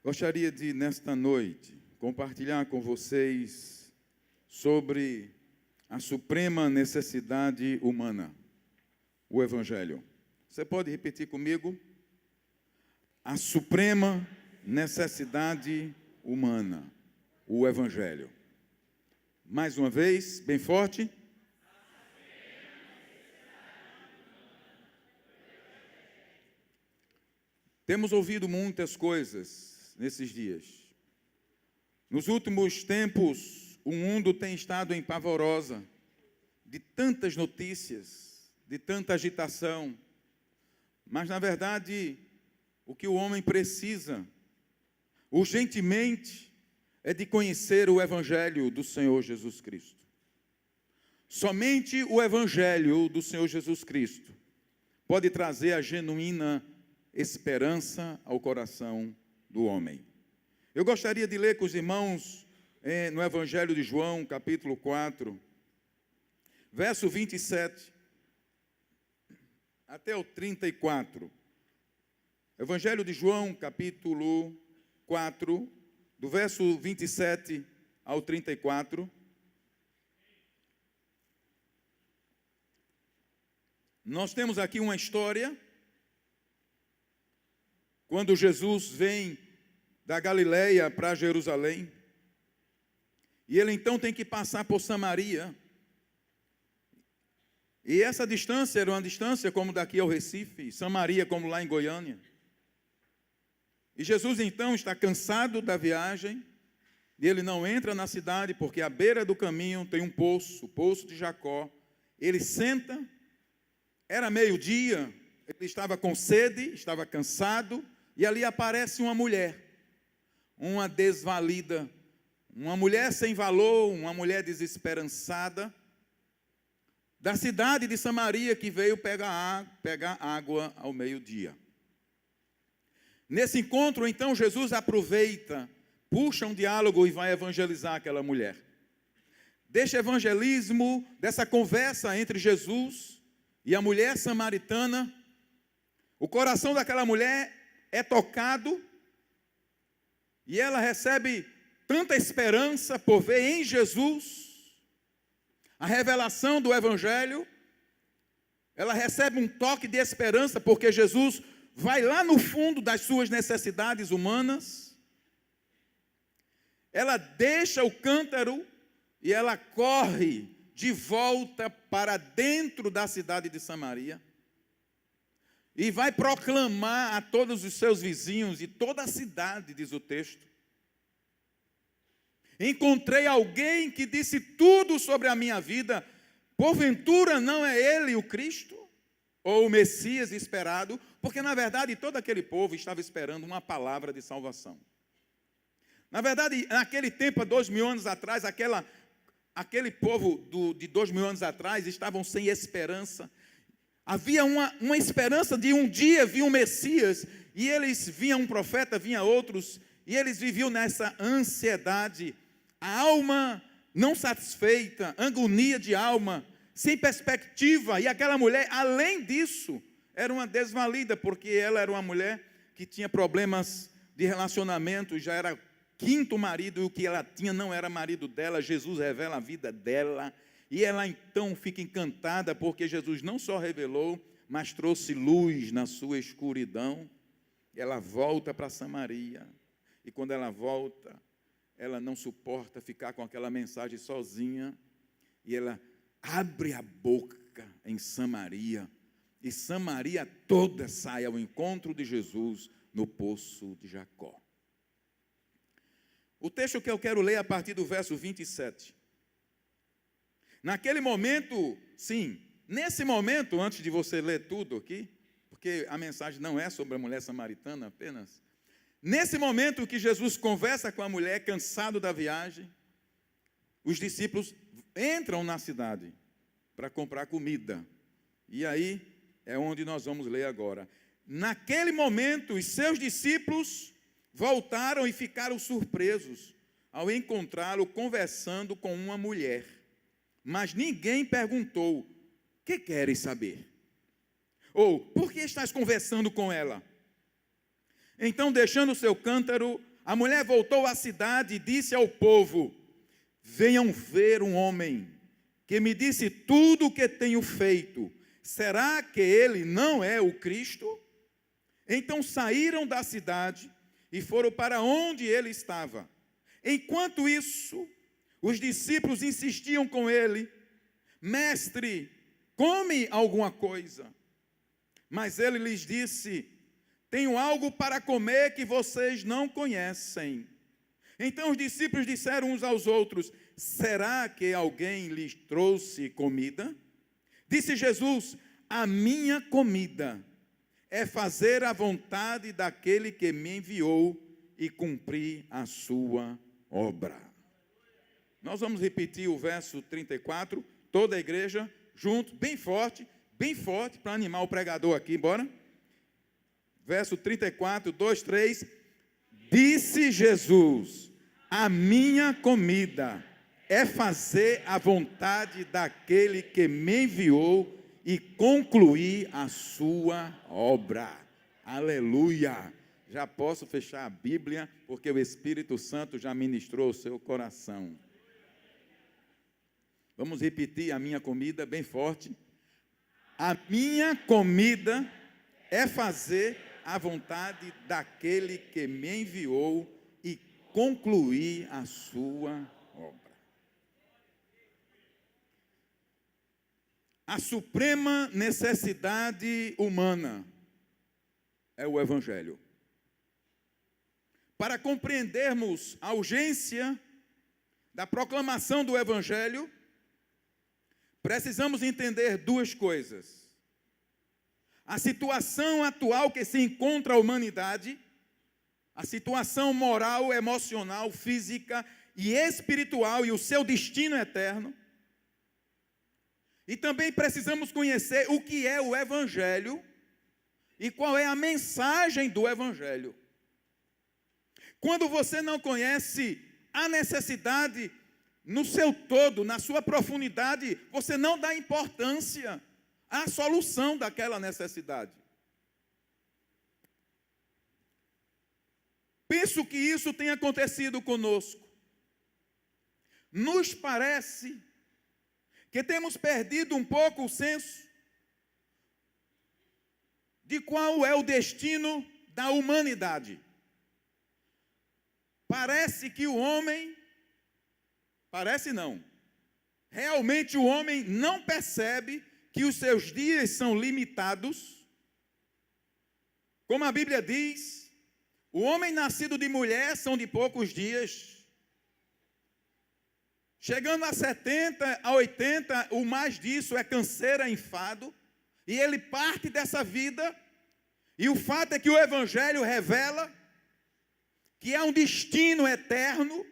Gostaria de, nesta noite, compartilhar com vocês sobre a suprema necessidade humana, o Evangelho. Você pode repetir comigo? A suprema necessidade humana, o Evangelho. Mais uma vez, bem forte. Temos ouvido muitas coisas nesses dias. Nos últimos tempos, o mundo tem estado em pavorosa de tantas notícias, de tanta agitação. Mas, na verdade, o que o homem precisa, urgentemente, é de conhecer o Evangelho do Senhor Jesus Cristo. Somente o Evangelho do Senhor Jesus Cristo pode trazer a genuína esperança ao coração do homem. Eu gostaria de ler com os irmãos no Evangelho de João, capítulo 4, verso 27 até o 34. Evangelho de João, capítulo 4, do verso 27 ao 34. Nós temos aqui uma história, quando Jesus vem da Galileia para Jerusalém, e ele então tem que passar por Samaria, e essa distância era uma distância como daqui ao Recife, Samaria como lá em Goiânia. E Jesus então está cansado da viagem, e ele não entra na cidade, porque à beira do caminho tem um poço, o poço de Jacó. Ele senta, era meio-dia, ele estava com sede, estava cansado, e ali aparece uma mulher, uma desvalida, uma mulher sem valor, uma mulher desesperançada, da cidade de Samaria, que veio pegar água ao meio-dia. Nesse encontro, então, Jesus aproveita, puxa um diálogo e vai evangelizar aquela mulher. Deste evangelismo, dessa conversa entre Jesus e a mulher samaritana, o coração daquela mulher é tocado e ela recebe tanta esperança por ver em Jesus a revelação do Evangelho. Ela recebe um toque de esperança porque Jesus vai lá no fundo das suas necessidades humanas. Ela deixa o cântaro e ela corre de volta para dentro da cidade de Samaria e vai proclamar a todos os seus vizinhos e toda a cidade, diz o texto: encontrei alguém que disse tudo sobre a minha vida, porventura não é ele o Cristo? Ou o Messias esperado? Porque na verdade todo aquele povo estava esperando uma palavra de salvação. Na verdade, naquele tempo, há 2000 anos atrás, aquele povo de 2000 anos atrás estavam sem esperança. Havia uma esperança de um dia vir um Messias, e eles vinha um profeta, vinha outros, e eles viviam nessa ansiedade, a alma não satisfeita, agonia de alma, sem perspectiva. E aquela mulher, além disso, era uma desvalida, porque ela era uma mulher que tinha problemas de relacionamento, já era quinto marido, e o que ela tinha não era marido dela. Jesus revela a vida dela, e ela então fica encantada, porque Jesus não só revelou, mas trouxe luz na sua escuridão. Ela volta para Samaria, e quando ela volta, ela não suporta ficar com aquela mensagem sozinha, e ela abre a boca em Samaria, e Samaria toda sai ao encontro de Jesus no poço de Jacó. O texto que eu quero ler a partir do verso 27. Naquele momento, sim, nesse momento, antes de você ler tudo aqui, porque a mensagem não é sobre a mulher samaritana apenas, nesse momento que Jesus conversa com a mulher, cansado da viagem, os discípulos entram na cidade para comprar comida. E aí é onde nós vamos ler agora. Naquele momento, os seus discípulos voltaram e ficaram surpresos ao encontrá-lo conversando com uma mulher. Mas ninguém perguntou: que queres saber? Ou, por que estás conversando com ela? Então, deixando o seu cântaro, A mulher voltou à cidade e disse ao povo: venham ver um homem que me disse tudo o que tenho feito. Será que ele não é o Cristo? Então saíram da cidade e foram para onde ele estava. Enquanto isso, os discípulos insistiam com ele: mestre, come alguma coisa. Mas ele lhes disse: tenho algo para comer que vocês não conhecem. Então os discípulos disseram uns aos outros: será que alguém lhes trouxe comida? Disse Jesus: a minha comida é fazer a vontade daquele que me enviou e cumprir a sua obra. Nós vamos repetir o verso 34, toda a igreja, junto, bem forte, para animar o pregador aqui, bora? Verso 34, 2, 3. Disse Jesus: a minha comida é fazer a vontade daquele que me enviou e concluir a sua obra. Aleluia! Já posso fechar a Bíblia, porque o Espírito Santo já ministrou o seu coração. Vamos repetir a minha comida bem forte. A minha comida é fazer a vontade daquele que me enviou e concluir a sua obra. A suprema necessidade humana é o Evangelho. Para compreendermos a urgência da proclamação do Evangelho, precisamos entender duas coisas: a situação atual que se encontra a humanidade, a situação moral, emocional, física e espiritual e o seu destino eterno. E também precisamos conhecer o que é o Evangelho e qual é a mensagem do Evangelho. Quando você não conhece a necessidade no seu todo, na sua profundidade, você não dá importância à solução daquela necessidade. Penso que isso tem acontecido conosco. Nos parece que temos perdido um pouco o senso de qual é o destino da humanidade. Parece que o homem, realmente o homem não percebe que os seus dias são limitados. Como a Bíblia diz, o homem nascido de mulher são de poucos dias. Chegando a 70, a 80, o mais disso é canseira, enfado, e ele parte dessa vida, e o fato é que o Evangelho revela que há um destino eterno,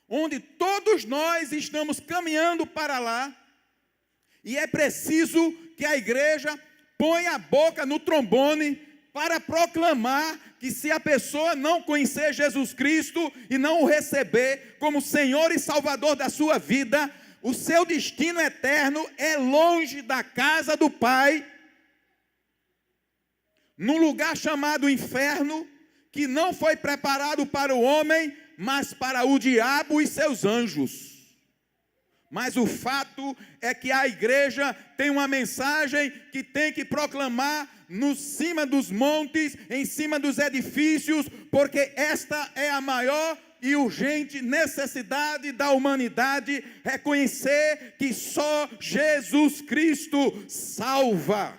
onde todos nós estamos caminhando para lá, e é preciso que a igreja ponha a boca no trombone para proclamar que se a pessoa não conhecer Jesus Cristo e não o receber como Senhor e Salvador da sua vida, o seu destino eterno é longe da casa do Pai, num lugar chamado inferno, que não foi preparado para o homem, mas para o diabo e seus anjos. Mas o fato é que a igreja tem uma mensagem que tem que proclamar no cima dos montes, em cima dos edifícios, porque esta é a maior e urgente necessidade da humanidade, reconhecer que só Jesus Cristo salva.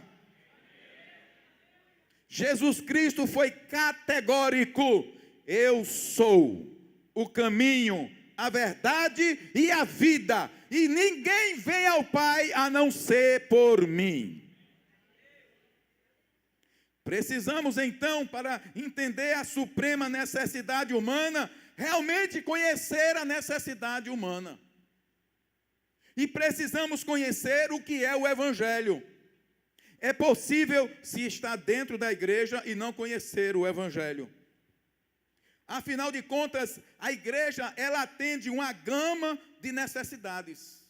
Jesus Cristo foi categórico: eu sou o caminho, a verdade e a vida, e ninguém vem ao Pai a não ser por mim. Precisamos então, para entender a suprema necessidade humana, realmente conhecer a necessidade humana. E precisamos conhecer o que é o Evangelho. É possível se estar dentro da igreja e não conhecer o Evangelho. Afinal de contas, a igreja, ela atende uma gama de necessidades.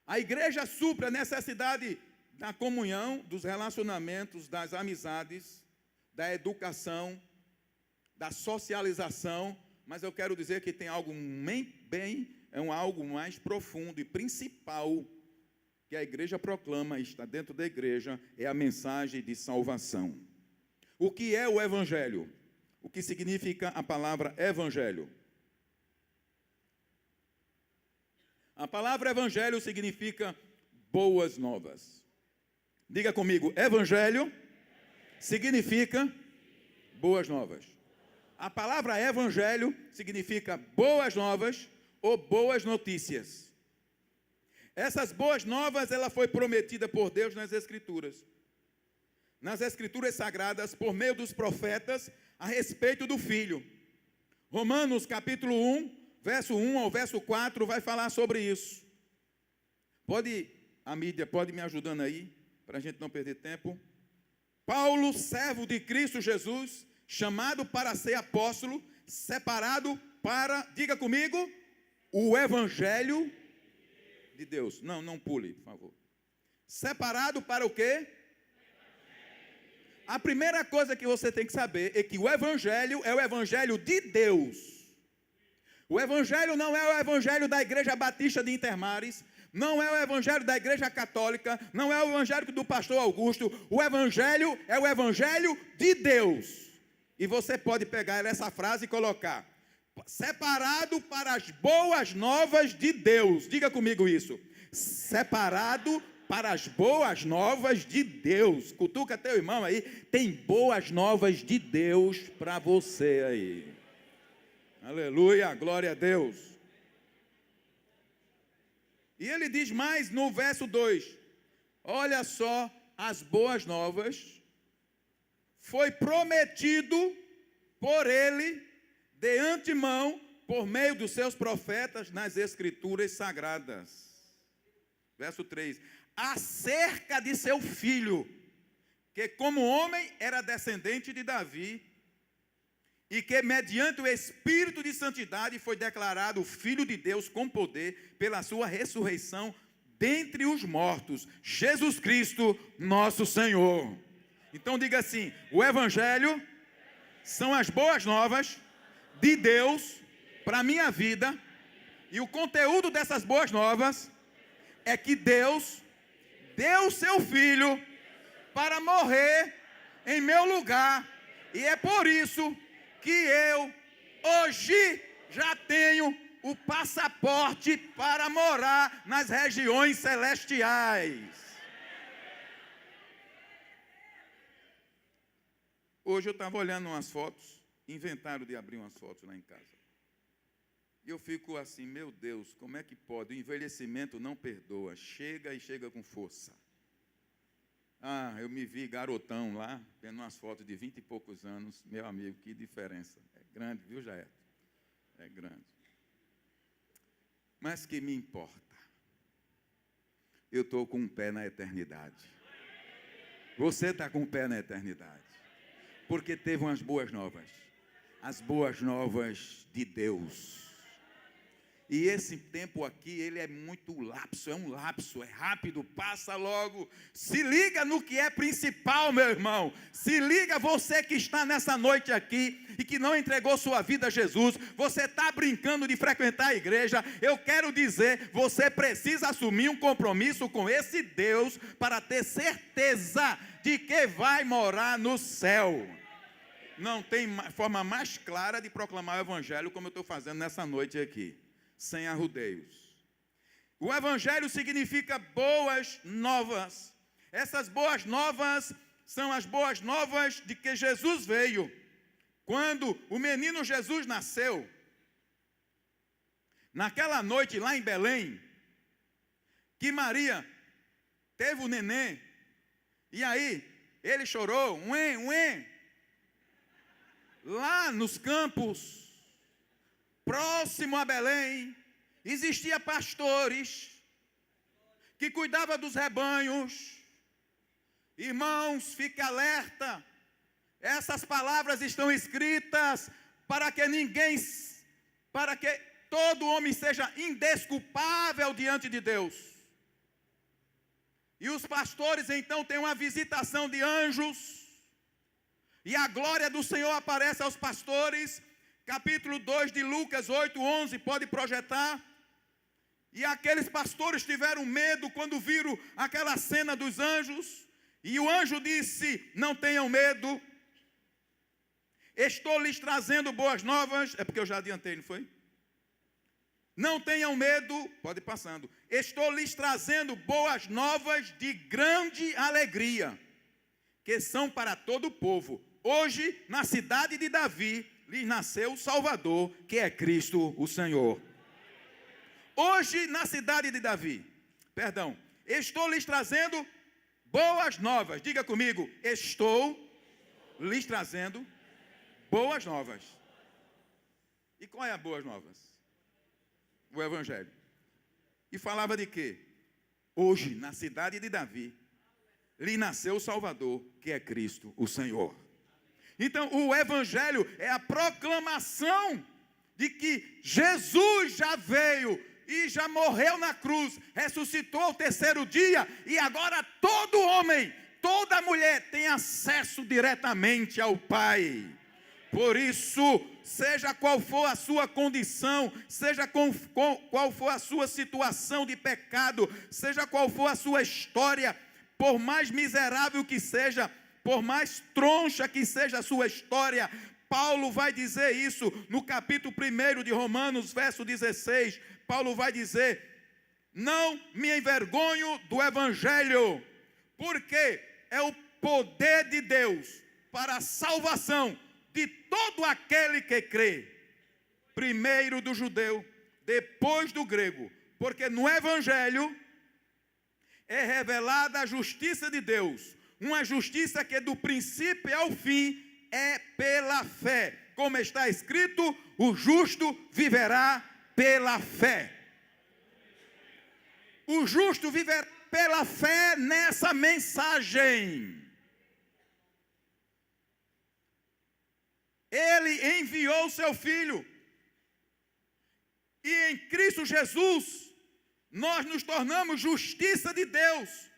A igreja supre a necessidade da comunhão, dos relacionamentos, das amizades, da educação, da socialização, mas eu quero dizer que tem algo algo mais profundo e principal que a igreja proclama, está dentro da igreja, é a mensagem de salvação. O que é o evangelho? O que significa a palavra evangelho? A palavra evangelho significa boas novas. Diga comigo, evangelho significa boas novas. A palavra evangelho significa boas novas ou boas notícias. Essas boas novas, ela foi prometida por Deus nas Escrituras. Nas Escrituras Sagradas, por meio dos profetas, a respeito do Filho. Romanos capítulo 1, verso 1 ao verso 4, vai falar sobre isso. A mídia pode me ajudando aí, para a gente não perder tempo. Paulo, servo de Cristo Jesus, chamado para ser apóstolo, separado para, diga comigo, o evangelho de Deus. Não pule, por favor. Separado para o quê? A primeira coisa que você tem que saber é que o evangelho é o evangelho de Deus. O evangelho não é o evangelho da Igreja Batista de Intermares, não é o evangelho da Igreja Católica, não é o evangelho do pastor Augusto. O evangelho é o evangelho de Deus. E você pode pegar essa frase e colocar: separado para as boas novas de Deus. Diga comigo isso. Separado para as boas novas de Deus. Cutuca teu irmão aí. Tem boas novas de Deus para você aí. Aleluia, glória a Deus. E ele diz mais no verso 2. Olha só, as boas novas foi prometido por ele de antemão, por meio dos seus profetas nas Escrituras Sagradas. Verso 3. Acerca de seu filho, que como homem era descendente de Davi, e que mediante o Espírito de Santidade foi declarado Filho de Deus com poder, pela sua ressurreição dentre os mortos, Jesus Cristo, nosso Senhor. Então diga assim: o Evangelho são as boas novas de Deus para a minha vida, e o conteúdo dessas boas novas é que Deus deu o seu Filho para morrer em meu lugar, e é por isso que eu hoje já tenho o passaporte para morar nas regiões celestiais. Hoje eu estava olhando umas fotos, inventaram de abrir umas fotos lá em casa. E eu fico assim, meu Deus, como é que pode? O envelhecimento não perdoa, chega e chega com força. Eu me vi garotão lá, vendo umas fotos de 20 e poucos anos. Meu amigo, que diferença. É grande, viu, Jair? É grande. Mas que me importa? Eu estou com um pé na eternidade. Você está com um pé na eternidade. Porque teve umas boas novas. As boas novas de Deus. E esse tempo aqui, ele é muito lapso, é rápido, passa logo. Se liga no que é principal, meu irmão. Se liga, você que está nessa noite aqui e que não entregou sua vida a Jesus. Você está brincando de frequentar a igreja. Eu quero dizer, você precisa assumir um compromisso com esse Deus para ter certeza de que vai morar no céu. Não tem forma mais clara de proclamar o evangelho como eu estou fazendo nessa noite aqui. Sem arrudeios. O evangelho significa boas novas. Essas boas novas são as boas novas de que Jesus veio. Quando o menino Jesus nasceu, naquela noite lá em Belém, que Maria teve o neném, e aí ele chorou, lá nos campos, próximo a Belém, existia pastores que cuidavam dos rebanhos. Irmãos, fique alerta. Essas palavras estão escritas para que todo homem seja indesculpável diante de Deus. E os pastores então têm uma visitação de anjos. e a glória do Senhor aparece aos pastores. Capítulo 2 de Lucas 8:11, pode projetar. E aqueles pastores tiveram medo quando viram aquela cena dos anjos. E o anjo disse: não tenham medo, estou lhes trazendo boas novas. É porque eu já adiantei, não foi? Não tenham medo, pode ir passando. Estou lhes trazendo boas novas de grande alegria, que são para todo o povo. Hoje, na cidade de Davi, lhes nasceu o Salvador, que é Cristo o Senhor. Hoje, na cidade de Davi, estou lhes trazendo boas novas. Diga comigo, estou lhes trazendo boas novas. E qual é a boas novas? O Evangelho. E falava de quê? Hoje, na cidade de Davi, lhe nasceu o Salvador, que é Cristo o Senhor. Então, o Evangelho é a proclamação de que Jesus já veio e já morreu na cruz, ressuscitou ao terceiro dia, e agora todo homem, toda mulher tem acesso diretamente ao Pai. Por isso, seja qual for a sua condição, seja qual for a sua situação de pecado, seja qual for a sua história, por mais miserável que seja, por mais troncha que seja a sua história, Paulo vai dizer isso no capítulo 1 de Romanos, verso 16. Paulo vai dizer: não me envergonho do Evangelho, porque é o poder de Deus para a salvação de todo aquele que crê, primeiro do judeu, depois do grego, porque no Evangelho é revelada a justiça de Deus, uma justiça que do princípio ao fim é pela fé, como está escrito: o justo viverá pela fé. O justo viverá pela fé nessa mensagem. Ele enviou o seu Filho, e em Cristo Jesus nós nos tornamos justiça de Deus.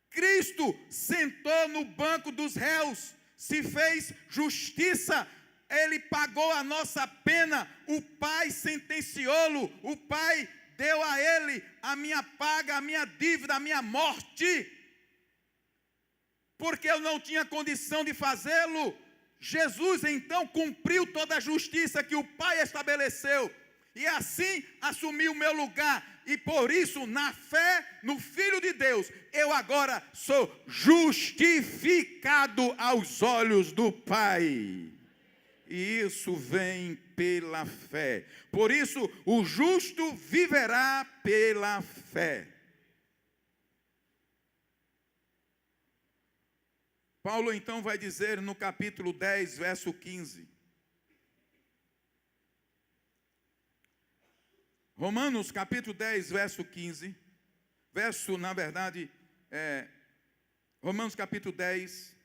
Cristo sentou no banco dos réus, se fez justiça, Ele pagou a nossa pena, o Pai sentenciou-lo, o Pai deu a Ele a minha paga, a minha dívida, a minha morte, porque eu não tinha condição de fazê-lo. Jesus então cumpriu toda a justiça que o Pai estabeleceu, e assim assumiu o meu lugar, e por isso, na fé no Filho de Deus, eu agora sou justificado aos olhos do Pai. E isso vem pela fé. Por isso, o justo viverá pela fé. Paulo então vai dizer no capítulo 10, verso 15. Romanos capítulo 10, verso 15. Romanos capítulo 10,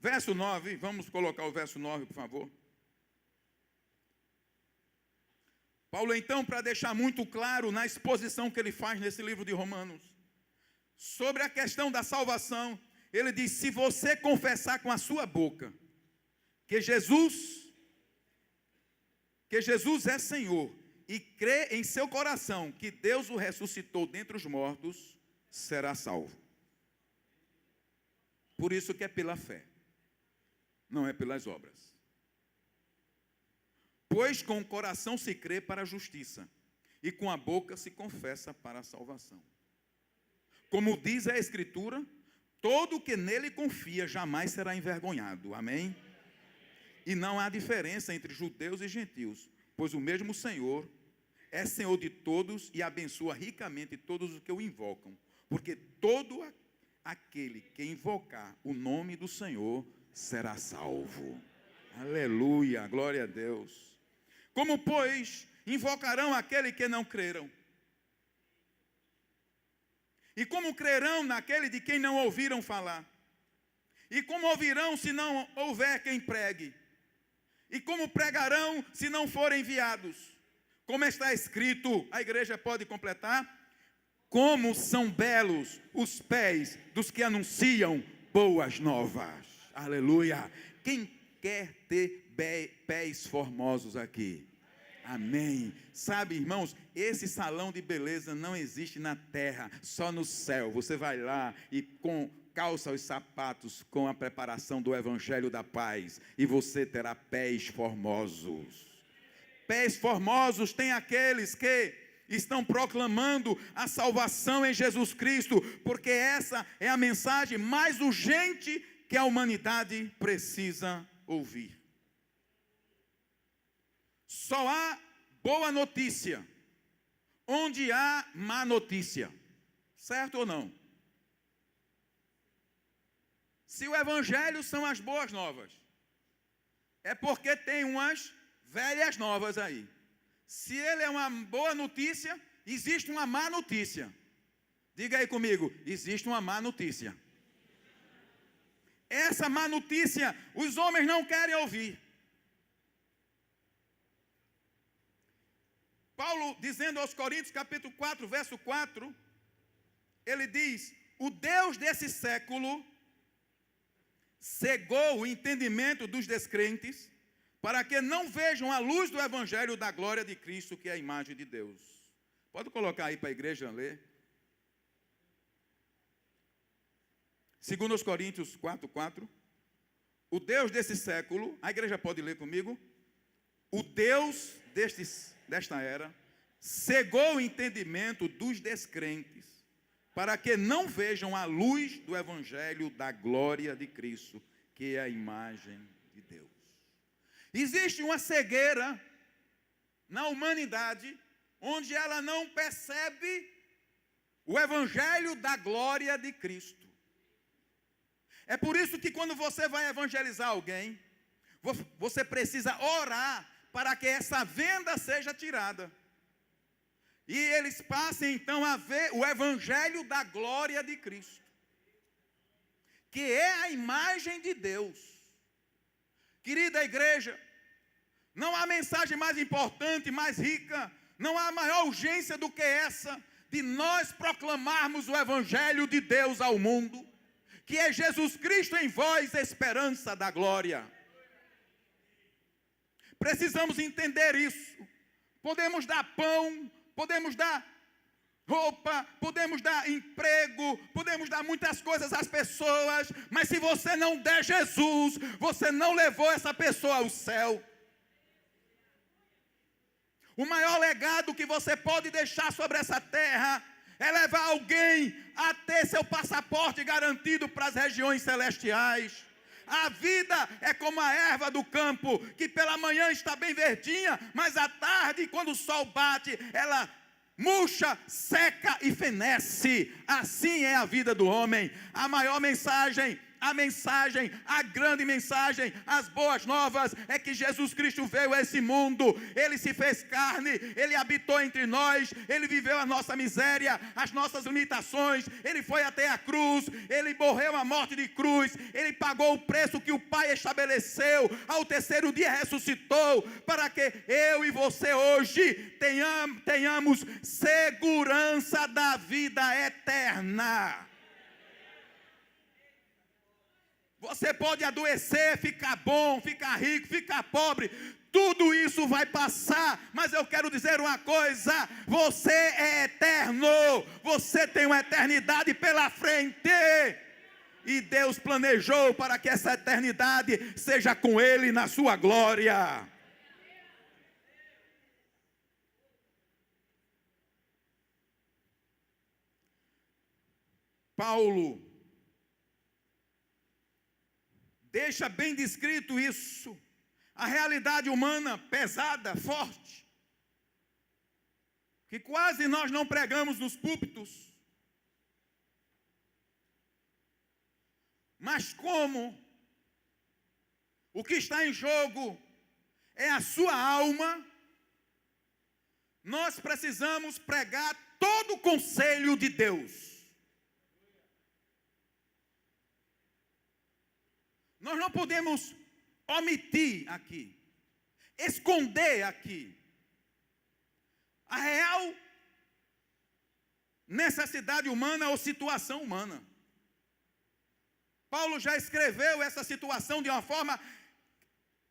verso 9. Vamos colocar o verso 9, por favor. Paulo então, para deixar muito claro na exposição que ele faz nesse livro de Romanos, sobre a questão da salvação, ele diz: se você confessar com a sua boca que Jesus é Senhor, e crer em seu coração que Deus o ressuscitou dentre os mortos, será salvo. Por isso que é pela fé, não é pelas obras. Pois com o coração se crê para a justiça, e com a boca se confessa para a salvação. Como diz a Escritura, todo que nele confia jamais será envergonhado. Amém? E não há diferença entre judeus e gentios, pois o mesmo Senhor é Senhor de todos e abençoa ricamente todos os que o invocam. Porque todo aquele que invocar o nome do Senhor será salvo. Aleluia, glória a Deus. Como, pois, invocarão aquele que não creram? E como crerão naquele de quem não ouviram falar? E como ouvirão se não houver quem pregue? E como pregarão se não forem enviados? Como está escrito, a igreja pode completar: como são belos os pés dos que anunciam boas novas. Aleluia. Quem quer ter pés formosos aqui? Amém. Sabe, irmãos, esse salão de beleza não existe na terra, só no céu. Você vai lá e calça os sapatos com a preparação do Evangelho da Paz, e você terá pés formosos. Pés formosos tem aqueles que estão proclamando a salvação em Jesus Cristo, porque essa é a mensagem mais urgente que a humanidade precisa ouvir. Só há boa notícia onde há má notícia, certo ou não? Se o Evangelho são as boas novas, é porque tem umas velhas novas aí. Se ele é uma boa notícia, existe uma má notícia. Diga aí comigo, existe uma má notícia. Essa má notícia, os homens não querem ouvir. Paulo, dizendo aos Coríntios, capítulo 4, verso 4, ele diz: o Deus desse século cegou o entendimento dos descrentes, para que não vejam a luz do Evangelho da glória de Cristo, que é a imagem de Deus. Pode colocar aí para a igreja ler. 2 Coríntios 4, 4. O Deus desse século, a igreja pode ler comigo. O Deus desta era cegou o entendimento dos descrentes, para que não vejam a luz do Evangelho da glória de Cristo, que é a imagem de Deus. Existe uma cegueira na humanidade, onde ela não percebe o Evangelho da glória de Cristo. É por isso que quando você vai evangelizar alguém, você precisa orar para que essa venda seja tirada. E eles passem então a ver o Evangelho da glória de Cristo, que é a imagem de Deus. Querida igreja, não há mensagem mais importante, mais rica, não há maior urgência do que essa, de nós proclamarmos o Evangelho de Deus ao mundo, que é Jesus Cristo em vós, esperança da glória. Precisamos entender isso. Podemos dar pão, podemos dar roupa, podemos dar emprego, podemos dar muitas coisas às pessoas, mas se você não der Jesus, você não levou essa pessoa ao céu. O maior legado que você pode deixar sobre essa terra é levar alguém a ter seu passaporte garantido para as regiões celestiais. A vida é como a erva do campo, que pela manhã está bem verdinha, mas à tarde, quando o sol bate, ela murcha, seca e fenece. Assim é a vida do homem. A maior mensagem, a grande mensagem, as boas novas é que Jesus Cristo veio a esse mundo, Ele se fez carne, Ele habitou entre nós, Ele viveu a nossa miséria, as nossas limitações, Ele foi até a cruz, Ele morreu a morte de cruz, Ele pagou o preço que o Pai estabeleceu, ao terceiro dia ressuscitou, para que eu e você hoje tenhamos segurança da vida eterna. Você pode adoecer, ficar bom, ficar rico, ficar pobre, tudo isso vai passar, mas eu quero dizer uma coisa: você é eterno, você tem uma eternidade pela frente, e Deus planejou para que essa eternidade seja com Ele na sua glória. Paulo deixa bem descrito isso, a realidade humana pesada, forte, que quase nós não pregamos nos púlpitos, mas como o que está em jogo é a sua alma, nós precisamos pregar todo o conselho de Deus. Nós não podemos omitir aqui, esconder aqui a real necessidade humana ou situação humana. Paulo já escreveu essa situação de uma forma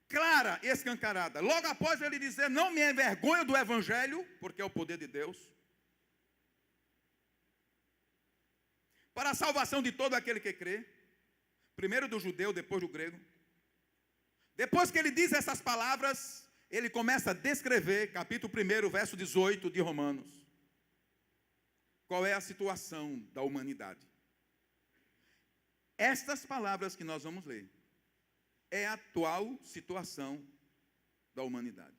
clara e escancarada. Logo após ele dizer, não me envergonho do Evangelho, porque é o poder de Deus, para a salvação de todo aquele que crê, primeiro do judeu, depois do grego. Depois que ele diz essas palavras, ele começa a descrever, capítulo 1, verso 18 de Romanos, qual é a situação da humanidade. Estas palavras que nós vamos ler é a atual situação da humanidade.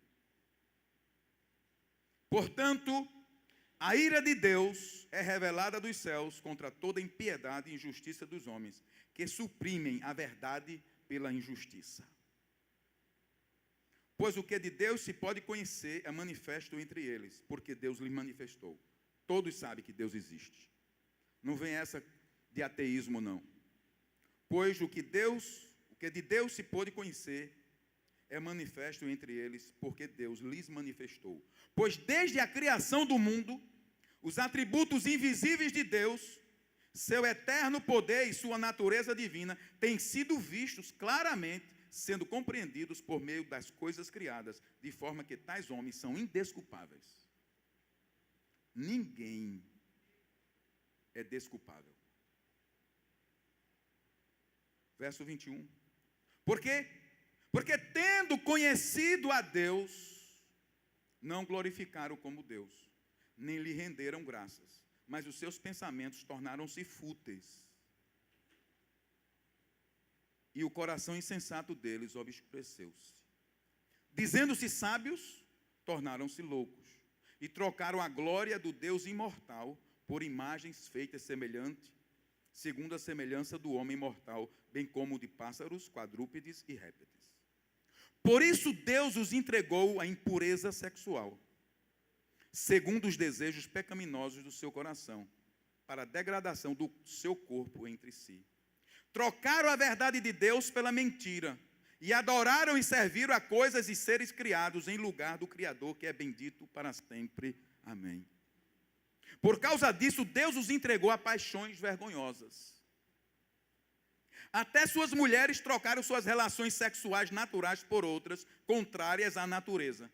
Portanto, a ira de Deus é revelada dos céus contra toda impiedade e injustiça dos homens, que suprimem a verdade pela injustiça. Pois o que de Deus se pode conhecer é manifesto entre eles, porque Deus lhe manifestou. Todos sabem que Deus existe. Não vem essa de ateísmo, não. Pois o que de Deus se pode conhecer é manifesto entre eles, porque Deus lhes manifestou. Pois desde a criação do mundo, os atributos invisíveis de Deus, seu eterno poder e sua natureza divina, têm sido vistos claramente, sendo compreendidos por meio das coisas criadas, de forma que tais homens são indesculpáveis. Ninguém é desculpável. Verso 21. Por quê? Porque tendo conhecido a Deus, não glorificaram como Deus, nem lhe renderam graças, mas os seus pensamentos tornaram-se fúteis, e o coração insensato deles obscureceu-se. Dizendo-se sábios, tornaram-se loucos, e trocaram a glória do Deus imortal por imagens feitas semelhantes, segundo a semelhança do homem mortal, bem como de pássaros, quadrúpedes e répteis. Por isso Deus os entregou à impureza sexual, segundo os desejos pecaminosos do seu coração, para a degradação do seu corpo entre si. Trocaram a verdade de Deus pela mentira, e adoraram e serviram a coisas e seres criados em lugar do Criador, que é bendito para sempre. Amém. Por causa disso, Deus os entregou a paixões vergonhosas. Até suas mulheres trocaram suas relações sexuais naturais por outras, contrárias à natureza.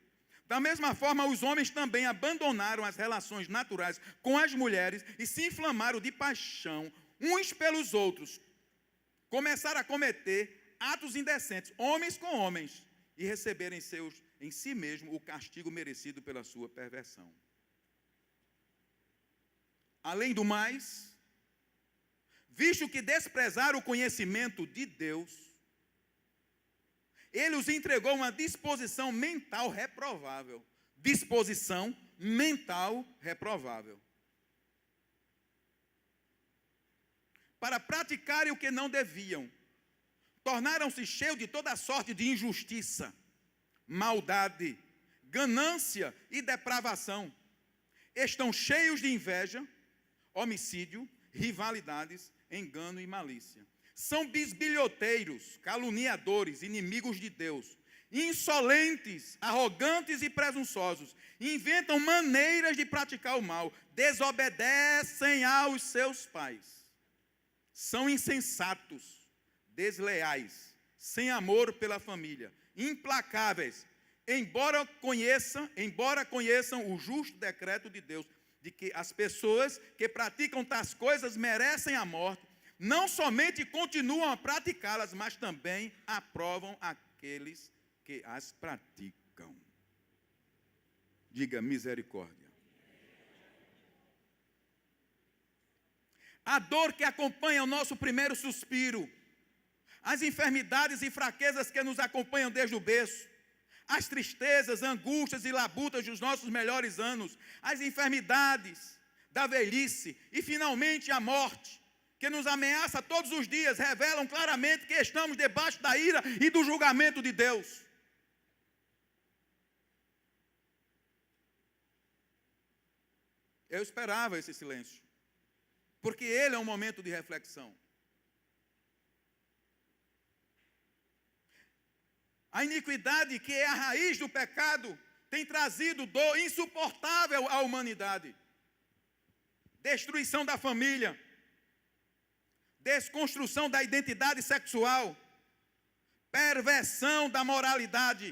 Da mesma forma, os homens também abandonaram as relações naturais com as mulheres e se inflamaram de paixão uns pelos outros. Começaram a cometer atos indecentes, homens com homens, e receberem em si mesmo o castigo merecido pela sua perversão. Além do mais, visto que desprezaram o conhecimento de Deus, Ele os entregou uma disposição mental reprovável. Disposição mental reprovável. Para praticarem o que não deviam. Tornaram-se cheios de toda sorte de injustiça, maldade, ganância e depravação. Estão cheios de inveja, homicídio, rivalidades, engano e malícia. São bisbilhoteiros, caluniadores, inimigos de Deus, insolentes, arrogantes e presunçosos, inventam maneiras de praticar o mal, desobedecem aos seus pais, são insensatos, desleais, sem amor pela família, implacáveis, embora conheçam o justo decreto de Deus, de que as pessoas que praticam tais coisas merecem a morte, não somente continuam a praticá-las, mas também aprovam aqueles que as praticam. Diga misericórdia. A dor que acompanha o nosso primeiro suspiro, as enfermidades e fraquezas que nos acompanham desde o berço, as tristezas, angústias e labutas dos nossos melhores anos, as enfermidades da velhice e, finalmente, a morte, que nos ameaça todos os dias, revelam claramente que estamos debaixo da ira e do julgamento de Deus. Eu esperava esse silêncio, porque ele é um momento de reflexão. A iniquidade, que é a raiz do pecado, tem trazido dor insuportável à humanidade. Destruição da família, desconstrução da identidade sexual, perversão da moralidade,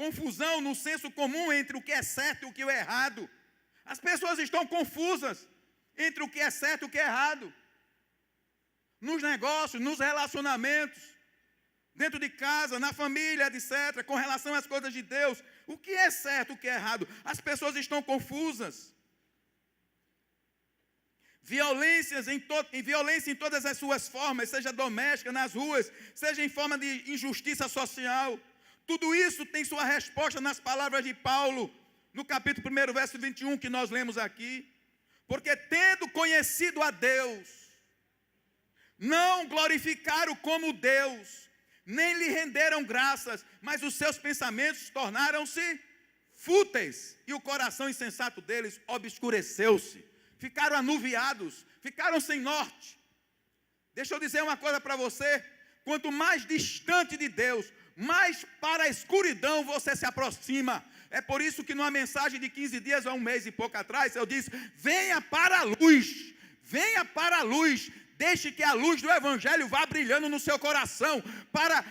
confusão no senso comum entre o que é certo e o que é errado. As pessoas estão confusas entre o que é certo e o que é errado. Nos negócios, nos relacionamentos, dentro de casa, na família, etc., com relação às coisas de Deus. O que é certo, o que é errado? As pessoas estão confusas. Violência em todas as suas formas, seja doméstica, nas ruas, seja em forma de injustiça social. Tudo isso tem sua resposta nas palavras de Paulo, no capítulo 1, verso 21, que nós lemos aqui. Porque tendo conhecido a Deus, não glorificaram como Deus, nem lhe renderam graças, mas os seus pensamentos tornaram-se fúteis, e o coração insensato deles obscureceu-se. Ficaram anuviados, ficaram sem norte. Deixa eu dizer uma coisa para você: quanto mais distante de Deus, mais para a escuridão você se aproxima. É por isso que numa mensagem de 15 dias ou um mês e pouco atrás, eu disse: venha para a luz, venha para a luz, deixe que a luz do Evangelho vá brilhando no seu coração, para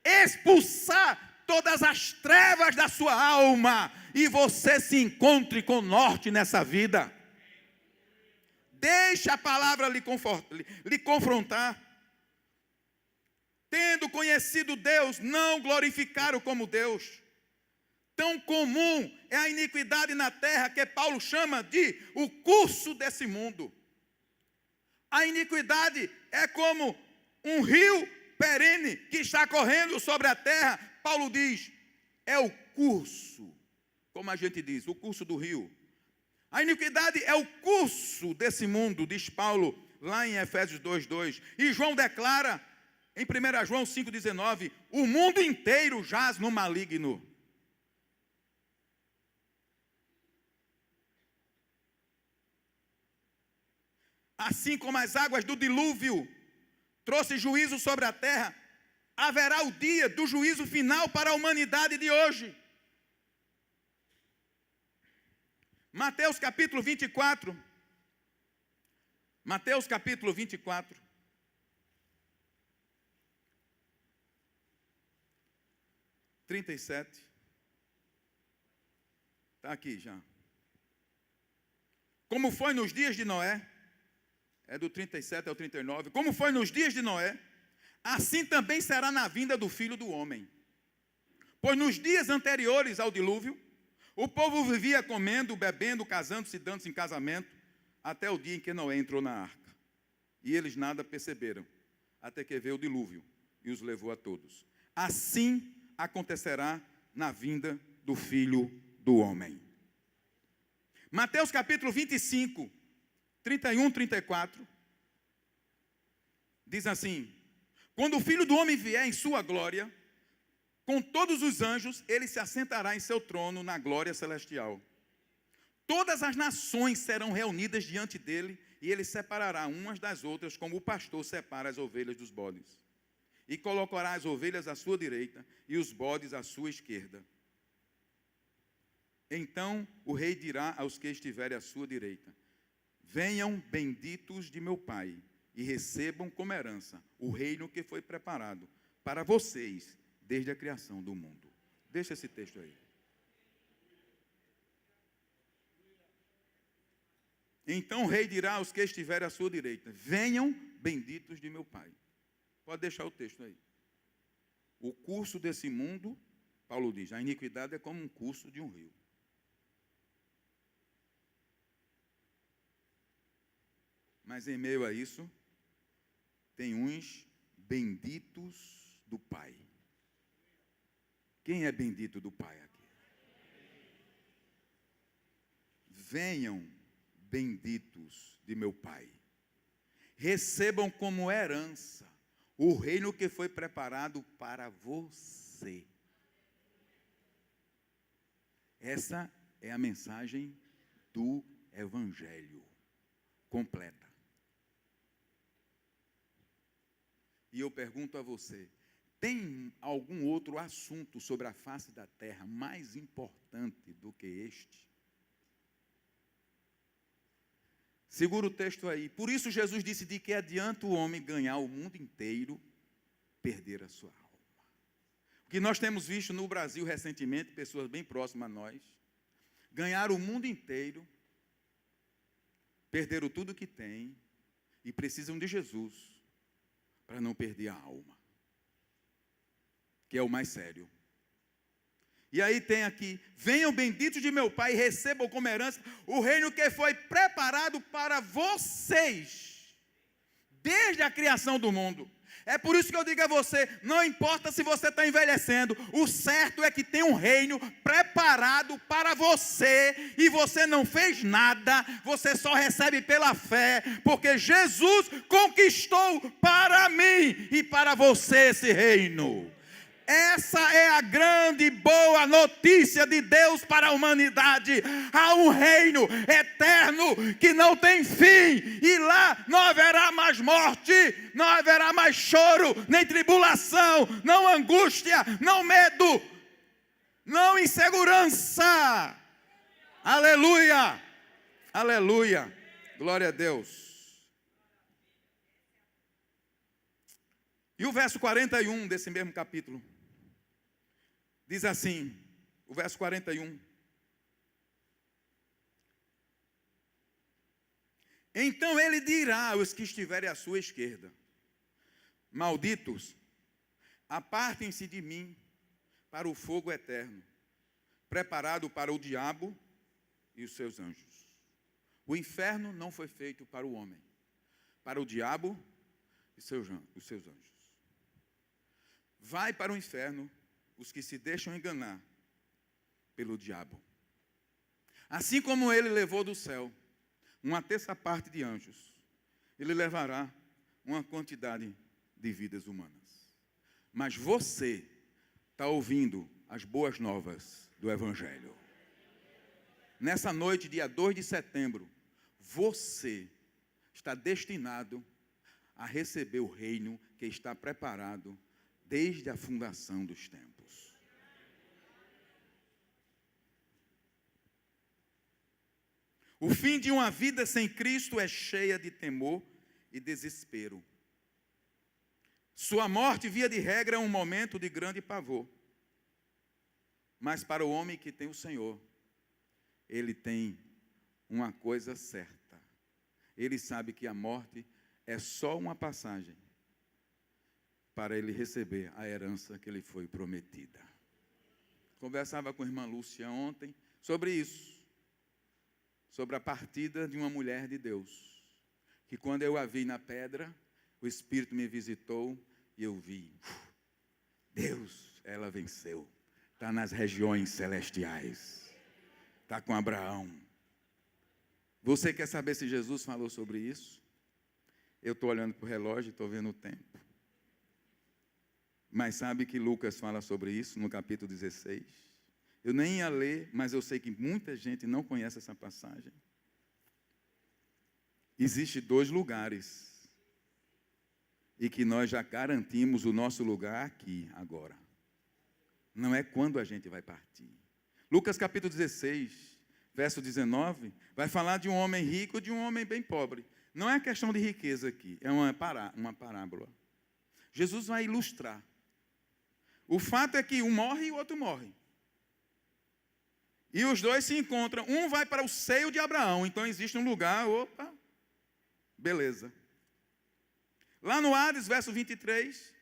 expulsar todas as trevas da sua alma, e você se encontre com norte nessa vida. Deixe a palavra lhe confrontar. Tendo conhecido Deus, não glorificaram como Deus. Tão comum é a iniquidade na terra, que Paulo chama de o curso desse mundo. A iniquidade é como um rio perene que está correndo sobre a terra. Paulo diz, é o curso, como a gente diz, o curso do rio. A iniquidade é o curso desse mundo, diz Paulo lá em Efésios 2:2. E João declara em 1 João 5,19, o mundo inteiro jaz no maligno. Assim como as águas do dilúvio trouxe juízo sobre a terra, haverá o dia do juízo final para a humanidade de hoje. Mateus capítulo 24. Mateus capítulo 24. 37. Está aqui já. Como foi nos dias de Noé, é do 37 ao 39. Como foi nos dias de Noé, assim também será na vinda do Filho do Homem. Pois nos dias anteriores ao dilúvio, o povo vivia comendo, bebendo, casando-se, dando-se em casamento, até o dia em que Noé entrou na arca. E eles nada perceberam, até que veio o dilúvio e os levou a todos. Assim acontecerá na vinda do Filho do Homem. Mateus capítulo 25, 31, 34, diz assim: quando o Filho do Homem vier em sua glória, com todos os anjos, ele se assentará em seu trono na glória celestial. Todas as nações serão reunidas diante dele, e ele separará umas das outras, como o pastor separa as ovelhas dos bodes. E colocará as ovelhas à sua direita, e os bodes à sua esquerda. Então o rei dirá aos que estiverem à sua direita: venham benditos de meu Pai, e recebam como herança o reino que foi preparado para vocês desde a criação do mundo. Deixa esse texto aí. Então o rei dirá aos que estiverem à sua direita: venham benditos de meu Pai. Pode deixar o texto aí. O curso desse mundo, Paulo diz, a iniquidade é como um curso de um rio. Mas em meio a isso, tem uns benditos do Pai. Quem é bendito do Pai aqui? Venham benditos de meu Pai. Recebam como herança o reino que foi preparado para você. Essa é a mensagem do Evangelho completa. E eu pergunto a você, tem algum outro assunto sobre a face da terra mais importante do que este? Segura o texto aí. Por isso Jesus disse: de que adianta o homem ganhar o mundo inteiro, perder a sua alma. O que nós temos visto no Brasil recentemente, pessoas bem próximas a nós, ganharam o mundo inteiro, perderam tudo que têm e precisam de Jesus para não perder a alma, que é o mais sério. E aí tem aqui: venham benditos de meu Pai e recebam como herança o reino que foi preparado para vocês, desde a criação do mundo. É por isso que eu digo a você, não importa se você está envelhecendo, o certo é que tem um reino preparado para você, e você não fez nada, você só recebe pela fé, porque Jesus conquistou para mim e para você esse reino. Essa é a grande e boa notícia de Deus para a humanidade. Há um reino eterno que não tem fim, e lá não haverá mais morte, não haverá mais choro, nem tribulação, não angústia, não medo, não insegurança. Aleluia, aleluia, glória a Deus. E o verso 41 desse mesmo capítulo diz assim, o verso 41. Então ele dirá aos que estiverem à sua esquerda: malditos, apartem-se de mim para o fogo eterno, preparado para o diabo e os seus anjos. O inferno não foi feito para o homem, para o diabo e os seus anjos. Vai para o inferno os que se deixam enganar pelo diabo. Assim como ele levou do céu uma terça parte de anjos, ele levará uma quantidade de vidas humanas. Mas você está ouvindo as boas novas do Evangelho. Nessa noite, dia 2 de setembro, você está destinado a receber o reino que está preparado desde a fundação dos tempos. O fim de uma vida sem Cristo é cheia de temor e desespero. Sua morte, via de regra, é um momento de grande pavor. Mas para o homem que tem o Senhor, ele tem uma coisa certa. Ele sabe que a morte é só uma passagem para ele receber a herança que lhe foi prometida. Conversava com a irmã Lúcia ontem sobre isso, sobre a partida de uma mulher de Deus, que quando eu a vi na pedra, o Espírito me visitou e eu vi, Deus, ela venceu, está nas regiões celestiais, está com Abraão. Você quer saber se Jesus falou sobre isso? Eu estou olhando para o relógio e estou vendo o tempo. Mas sabe que Lucas fala sobre isso no capítulo 16? Eu nem ia ler, mas eu sei que muita gente não conhece essa passagem. Existem 2 lugares, e que nós já garantimos o nosso lugar aqui, agora. Não é quando a gente vai partir. Lucas capítulo 16, verso 19, vai falar de um homem rico e de um homem bem pobre. Não é questão de riqueza aqui, é uma parábola. Jesus vai ilustrar. O fato é que um morre e o outro morre. E os dois se encontram. Um vai para o seio de Abraão. Então existe um lugar, opa, beleza. Lá no Hades, verso 23.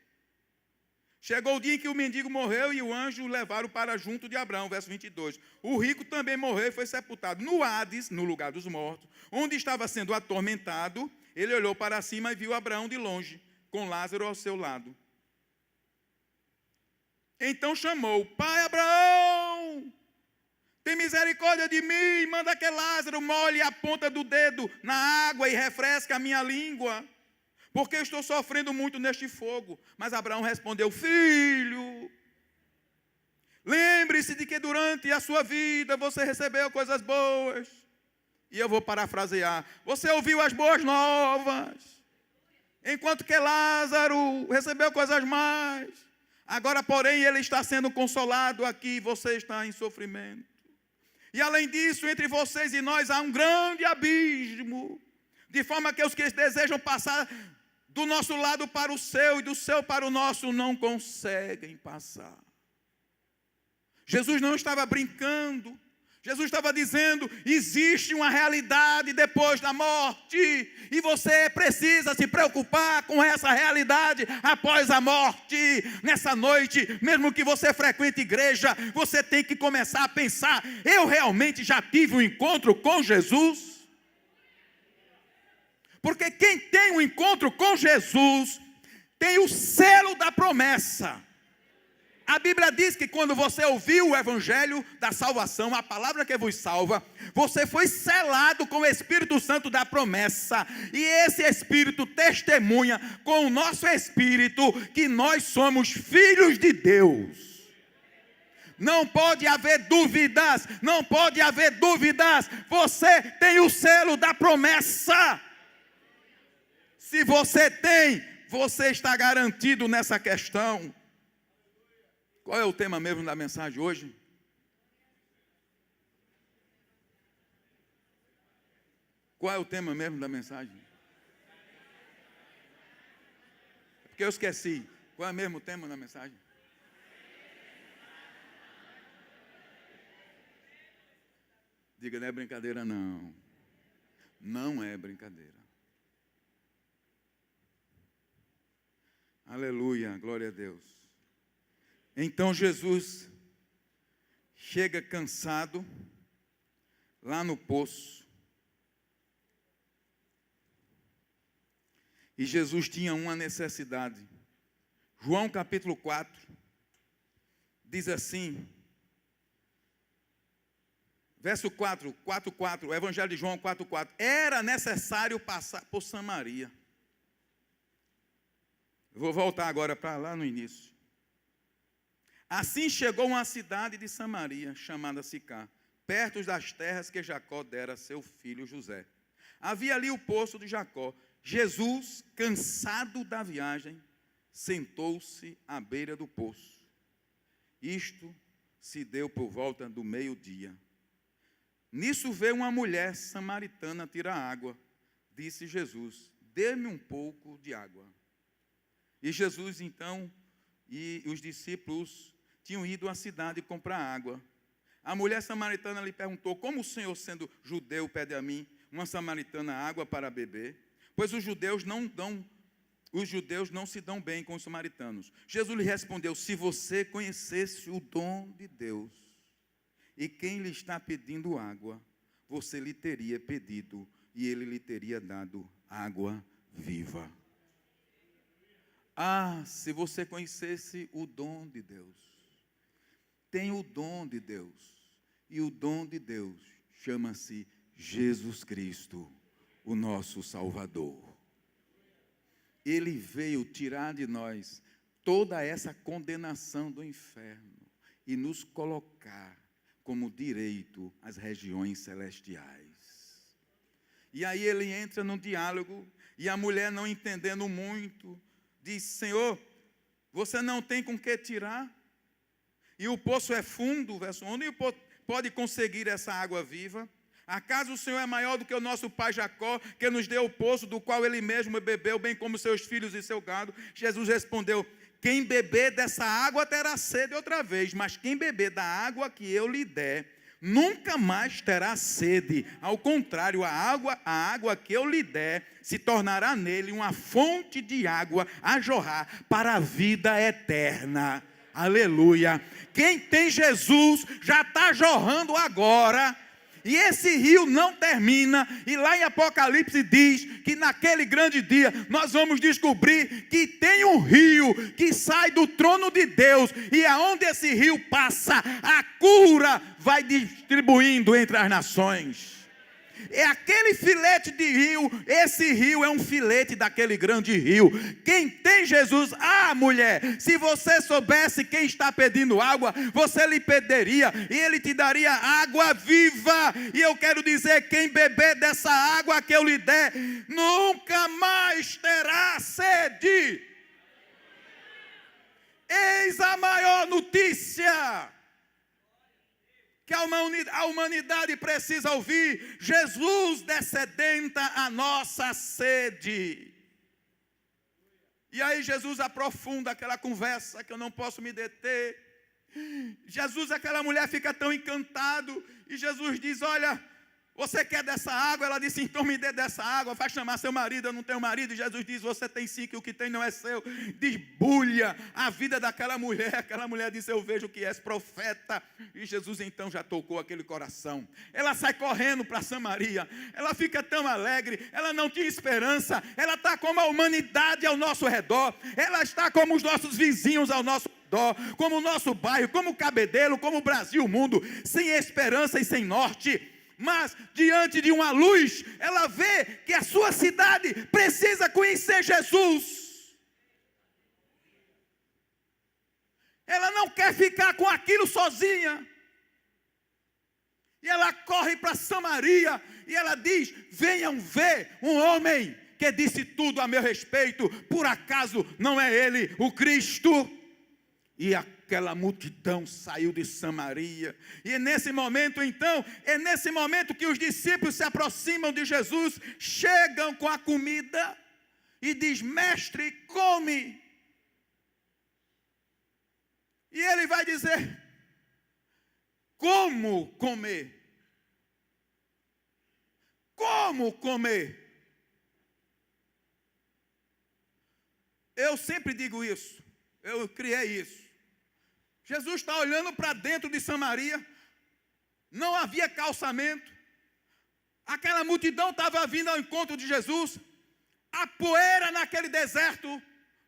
Chegou o dia em que o mendigo morreu e o anjo o levaram para junto de Abraão, verso 22. O rico também morreu e foi sepultado. No Hades, no lugar dos mortos, onde estava sendo atormentado, ele olhou para cima e viu Abraão de longe, com Lázaro ao seu lado. Então chamou: Pai Abraão, tem misericórdia de mim, manda que Lázaro molhe a ponta do dedo na água e refresque a minha língua, porque eu estou sofrendo muito neste fogo. Mas Abraão respondeu: Filho, lembre-se de que durante a sua vida você recebeu coisas boas. E eu vou parafrasear: você ouviu as boas novas, enquanto que Lázaro recebeu coisas más. Agora, porém, ele está sendo consolado aqui, você está em sofrimento. E além disso, entre vocês e nós há um grande abismo. De forma que os que desejam passar do nosso lado para o seu e do seu para o nosso não conseguem passar. Jesus não estava brincando. Jesus estava dizendo, existe uma realidade depois da morte, e você precisa se preocupar com essa realidade após a morte. Nessa noite, mesmo que você frequente igreja, você tem que começar a pensar, eu realmente já tive um encontro com Jesus? Porque quem tem um encontro com Jesus, tem o selo da promessa. A Bíblia diz que quando você ouviu o Evangelho da salvação, a palavra que vos salva, você foi selado com o Espírito Santo da promessa. E esse Espírito testemunha com o nosso Espírito que nós somos filhos de Deus. Não pode haver dúvidas, não pode haver dúvidas. Você tem o selo da promessa. Se você tem, você está garantido nessa questão. Qual é o tema mesmo da mensagem hoje? Qual é o tema mesmo da mensagem? É porque eu esqueci. Qual é o mesmo tema da mensagem? Diga, não é brincadeira não. Não é brincadeira. Aleluia, glória a Deus. Então Jesus chega cansado lá no poço. E Jesus tinha uma necessidade. João capítulo 4 diz assim, verso 4, o Evangelho de João 4:4. Era necessário passar por Samaria. Eu vou voltar agora para lá no início. Assim chegou uma cidade de Samaria, chamada Sicar, perto das terras que Jacó dera a seu filho José. Havia ali o poço de Jacó. Jesus, cansado da viagem, sentou-se à beira do poço. Isto se deu por volta do meio-dia. Nisso veio uma mulher samaritana tirar água. Disse Jesus, dê-me um pouco de água. E Jesus então, e os discípulos tinham ido à cidade comprar água. A mulher samaritana lhe perguntou, como o Senhor, sendo judeu, pede a mim, uma samaritana, água para beber? Pois os judeus não se dão bem com os samaritanos. Jesus lhe respondeu, se você conhecesse o dom de Deus, e quem lhe está pedindo água, você lhe teria pedido, e ele lhe teria dado água viva. Ah, se você conhecesse o dom de Deus. Tem o dom de Deus. E o dom de Deus chama-se Jesus Cristo, o nosso Salvador. Ele veio tirar de nós toda essa condenação do inferno e nos colocar como direito às regiões celestiais. E aí ele entra no diálogo e a mulher, não entendendo muito, diz, Senhor, você não tem com que tirar? E o poço é fundo, verso 1, e pode conseguir essa água viva? Acaso o Senhor é maior do que o nosso pai Jacó, que nos deu o poço, do qual ele mesmo bebeu, bem como seus filhos e seu gado? Jesus respondeu, quem beber dessa água terá sede outra vez, mas quem beber da água que eu lhe der, nunca mais terá sede. Ao contrário, a água que eu lhe der, se tornará nele uma fonte de água a jorrar para a vida eterna. Aleluia. Quem tem Jesus já está jorrando agora. E esse rio não termina. E lá em Apocalipse diz que naquele grande dia nós vamos descobrir que tem um rio que sai do trono de Deus. E aonde esse rio passa, a cura vai distribuindo entre as nações. É aquele filete de rio, esse rio é um filete daquele grande rio. Quem tem Jesus, mulher, se você soubesse quem está pedindo água, você lhe pediria e ele te daria água viva. E eu quero dizer, quem beber dessa água que eu lhe der, nunca mais terá sede. Eis a maior notícia. que a humanidade precisa ouvir: Jesus descedenta a nossa sede. E aí Jesus aprofunda aquela conversa que eu não posso me deter. Jesus, aquela mulher fica tão encantado, e Jesus diz: olha, você quer dessa água? Ela disse: então me dê dessa água. Vai chamar seu marido. Eu não tenho marido. E Jesus diz: você tem sim, que o que tem não é seu. Debulha a vida daquela mulher. Aquela mulher disse: eu vejo que és profeta. E Jesus então já tocou aquele coração. Ela sai correndo para Samaria. Ela fica tão alegre. Ela não tinha esperança. Ela está como a humanidade ao nosso redor. Ela está como os nossos vizinhos ao nosso redor, como o nosso bairro, como o Cabedelo, como o Brasil, o mundo, sem esperança e sem norte. Mas diante de uma luz, ela vê que a sua cidade precisa conhecer Jesus. Ela não quer ficar com aquilo sozinha. E ela corre para Samaria e ela diz: venham ver um homem que disse tudo a meu respeito. Por acaso não é ele o Cristo? E aquela multidão saiu de Samaria. E é nesse momento que os discípulos se aproximam de Jesus, chegam com a comida e diz: mestre, come. E ele vai dizer: como comer? Como comer? Eu sempre digo isso, eu criei isso. Jesus está olhando para dentro de Samaria, não havia calçamento, aquela multidão estava vindo ao encontro de Jesus, a poeira naquele deserto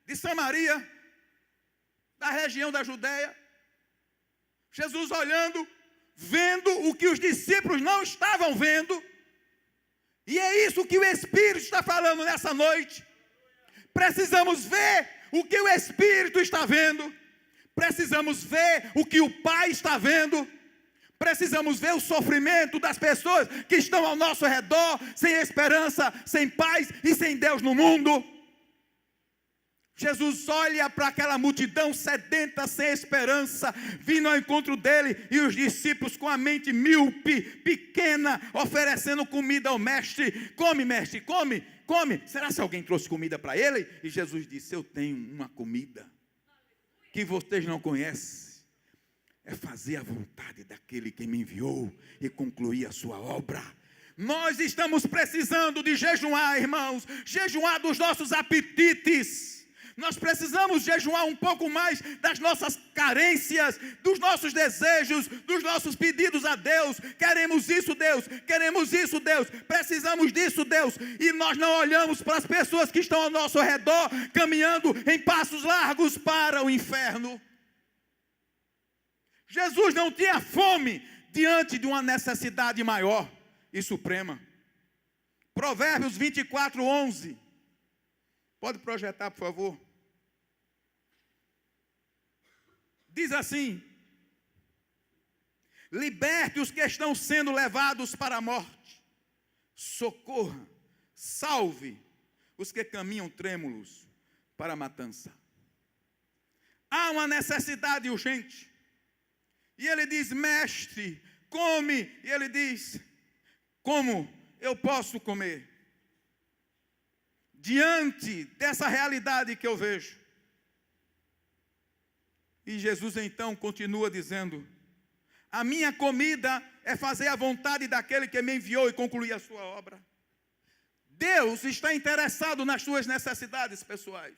de Samaria, da região da Judéia. Jesus olhando, vendo o que os discípulos não estavam vendo, e é isso que o Espírito está falando nessa noite. Precisamos ver o que o Espírito está vendo. Precisamos ver o que o Pai está vendo. Precisamos ver o sofrimento das pessoas que estão ao nosso redor, sem esperança, sem paz e sem Deus no mundo. Jesus olha para aquela multidão sedenta, sem esperança, vindo ao encontro dele, e os discípulos com a mente míope, pequena, oferecendo comida ao mestre. Come, mestre, come, come. Será que alguém trouxe comida para ele? E Jesus disse: eu tenho uma comida que vocês não conhecem, é fazer a vontade daquele que me enviou e concluir a sua obra. Nós estamos precisando de jejuar, irmãos, jejuar dos nossos apetites. Nós precisamos jejuar um pouco mais das nossas carências, dos nossos desejos, dos nossos pedidos a Deus. Queremos isso, Deus. Queremos isso, Deus. Precisamos disso, Deus. E nós não olhamos para as pessoas que estão ao nosso redor, caminhando em passos largos para o inferno. Jesus não tinha fome diante de uma necessidade maior e suprema. Provérbios 24, 11. Pode projetar, por favor. Diz assim: liberte os que estão sendo levados para a morte, socorra, salve os que caminham trêmulos para a matança. Há uma necessidade urgente, e ele diz: mestre, come. E ele diz: como eu posso comer? Diante dessa realidade que eu vejo. E Jesus então continua dizendo: a minha comida é fazer a vontade daquele que me enviou e concluir a sua obra. Deus está interessado nas suas necessidades pessoais.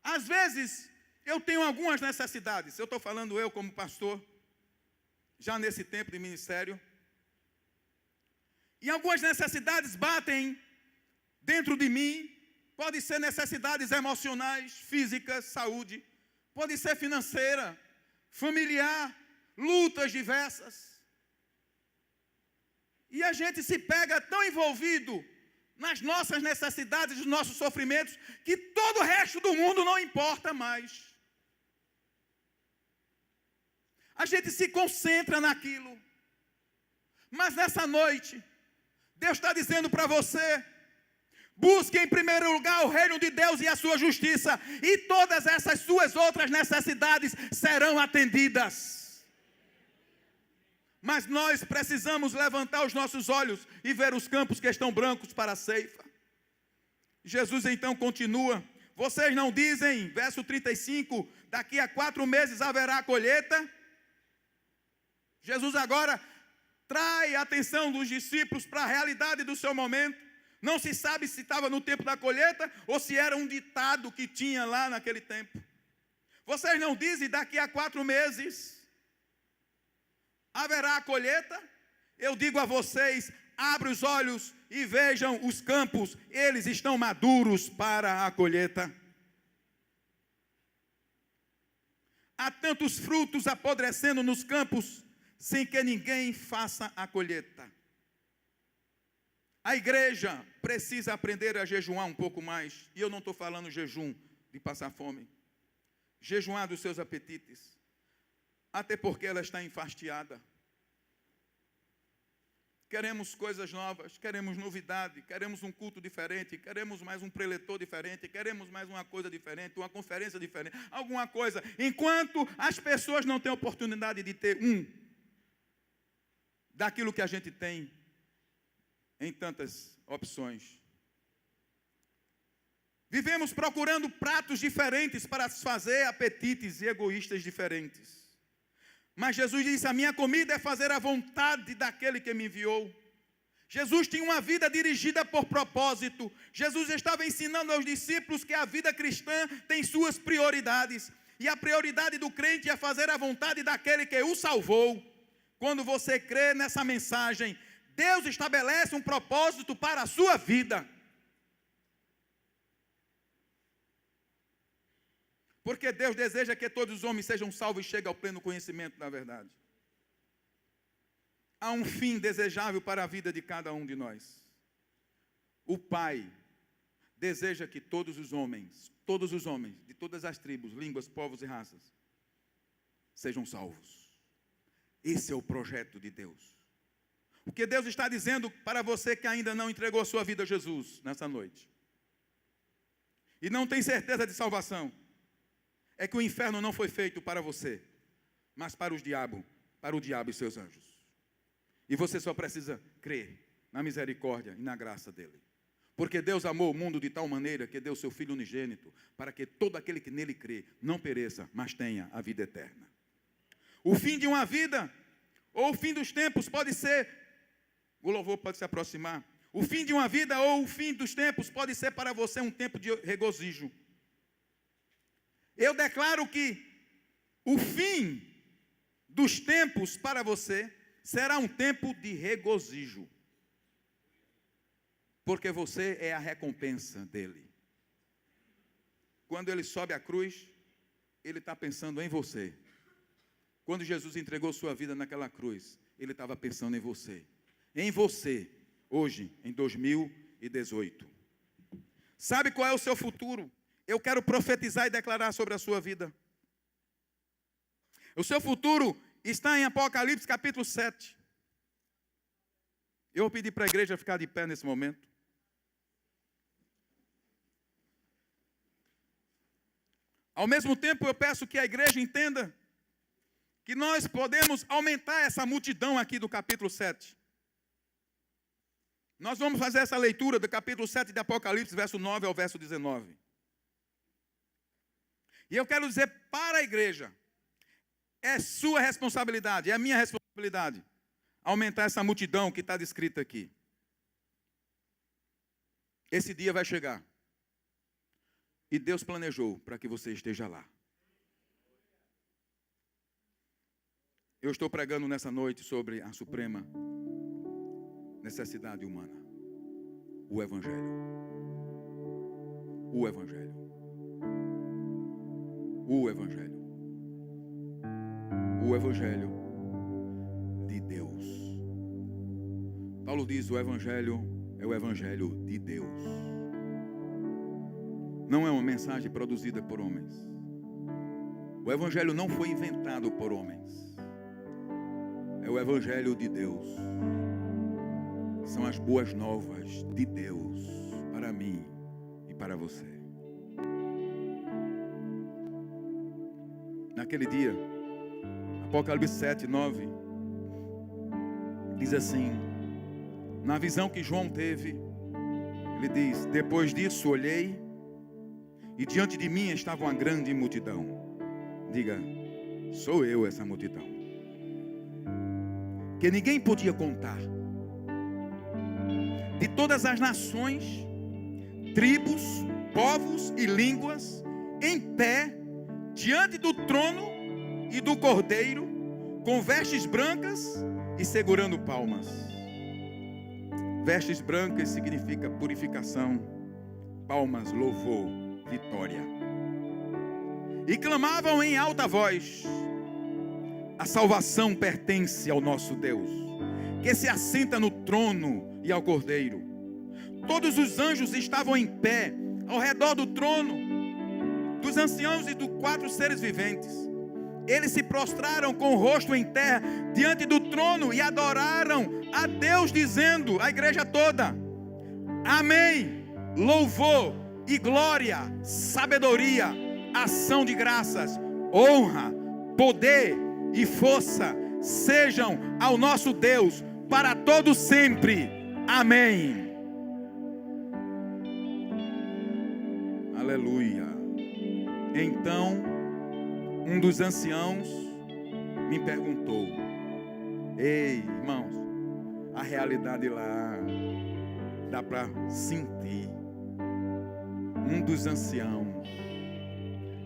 Às vezes, eu tenho algumas necessidades. Eu estou falando eu como pastor, já nesse tempo de ministério. E algumas necessidades batem dentro de mim. Podem ser necessidades emocionais, físicas, saúde. Pode ser financeira, familiar, lutas diversas. E a gente se pega tão envolvido nas nossas necessidades, nos nossos sofrimentos, que todo o resto do mundo não importa mais. A gente se concentra naquilo. Mas nessa noite, Deus está dizendo para você: busque em primeiro lugar o reino de Deus e a sua justiça, e todas essas suas outras necessidades serão atendidas. Mas nós precisamos levantar os nossos olhos e ver os campos que estão brancos para a ceifa. Jesus então continua: vocês não dizem, verso 35, daqui a 4 meses haverá a colheita? Jesus agora traz a atenção dos discípulos para a realidade do seu momento. Não se sabe se estava no tempo da colheita ou se era um ditado que tinha lá naquele tempo. Vocês não dizem daqui a 4 meses haverá a colheita? Eu digo a vocês, abram os olhos e vejam os campos, eles estão maduros para a colheita. Há tantos frutos apodrecendo nos campos, sem que ninguém faça a colheita. A igreja precisa aprender a jejuar um pouco mais. E eu não estou falando jejum de passar fome. Jejuar dos seus apetites. Até porque ela está enfastiada. Queremos coisas novas, queremos novidade, queremos um culto diferente, queremos mais um preletor diferente, queremos mais uma coisa diferente, uma conferência diferente, alguma coisa. Enquanto as pessoas não têm oportunidade de ter daquilo que a gente tem em tantas opções. Vivemos procurando pratos diferentes para satisfazer apetites e egoístas diferentes. Mas Jesus disse: a minha comida é fazer a vontade daquele que me enviou. Jesus tinha uma vida dirigida por propósito. Jesus estava ensinando aos discípulos que a vida cristã tem suas prioridades. E a prioridade do crente é fazer a vontade daquele que o salvou. Quando você crê nessa mensagem, Deus estabelece um propósito para a sua vida. Porque Deus deseja que todos os homens sejam salvos e cheguem ao pleno conhecimento da verdade. Há um fim desejável para a vida de cada um de nós. O Pai deseja que todos os homens, de todas as tribos, línguas, povos e raças, sejam salvos. Esse é o projeto de Deus. O que Deus está dizendo para você que ainda não entregou a sua vida a Jesus nessa noite, e não tem certeza de salvação, é que o inferno não foi feito para você, mas para o diabo e seus anjos. E você só precisa crer na misericórdia e na graça dele. Porque Deus amou o mundo de tal maneira que deu seu Filho unigênito, para que todo aquele que nele crê não pereça, mas tenha a vida eterna. O fim de uma vida, ou o fim dos tempos, pode ser, o louvor pode se aproximar. O fim de uma vida ou o fim dos tempos pode ser para você um tempo de regozijo. Eu declaro que o fim dos tempos para você será um tempo de regozijo. Porque você é a recompensa dele. Quando ele sobe à cruz, ele está pensando em você. Quando Jesus entregou sua vida naquela cruz, ele estava pensando em você. Em você, hoje, em 2018. Sabe qual é o seu futuro? Eu quero profetizar e declarar sobre a sua vida. O seu futuro está em Apocalipse capítulo 7. Eu vou pedir para a igreja ficar de pé nesse momento. Ao mesmo tempo, eu peço que a igreja entenda que nós podemos aumentar essa multidão aqui do capítulo 7. Nós vamos fazer essa leitura do capítulo 7 de Apocalipse, verso 9 ao verso 19. E eu quero dizer para a igreja, é sua responsabilidade, é a minha responsabilidade, aumentar essa multidão que está descrita aqui. Esse dia vai chegar. E Deus planejou para que você esteja lá. Eu estou pregando nessa noite sobre a suprema necessidade humana. O Evangelho. O Evangelho. O Evangelho. O Evangelho de Deus. Paulo diz: o Evangelho é o Evangelho de Deus. Não é uma mensagem produzida por homens. O Evangelho não foi inventado por homens. É o Evangelho de Deus. São as boas novas de Deus para mim e para você. Naquele dia, Apocalipse 7, 9, Diz assim, na visão que João teve, ele diz: depois disso olhei, e diante de mim estava uma grande multidão. Diga, sou eu essa multidão, que ninguém podia contar, de todas as nações, tribos, povos e línguas, em pé, diante do trono e do Cordeiro, com vestes brancas e segurando palmas. Vestes brancas significa purificação, palmas, louvor, vitória. E clamavam em alta voz: a salvação pertence ao nosso Deus, que se assenta no trono e ao Cordeiro. Todos os anjos estavam em pé ao redor do trono, dos anciãos e dos 4 seres viventes. Eles se prostraram com o rosto em terra diante do trono e adoraram a Deus, dizendo, a igreja toda: amém, louvor e glória, sabedoria, ação de graças, honra, poder e força sejam ao nosso Deus para todo sempre. Amém. Aleluia. Então um dos anciãos me perguntou: ei, irmãos, a realidade lá dá para sentir. Um dos anciãos,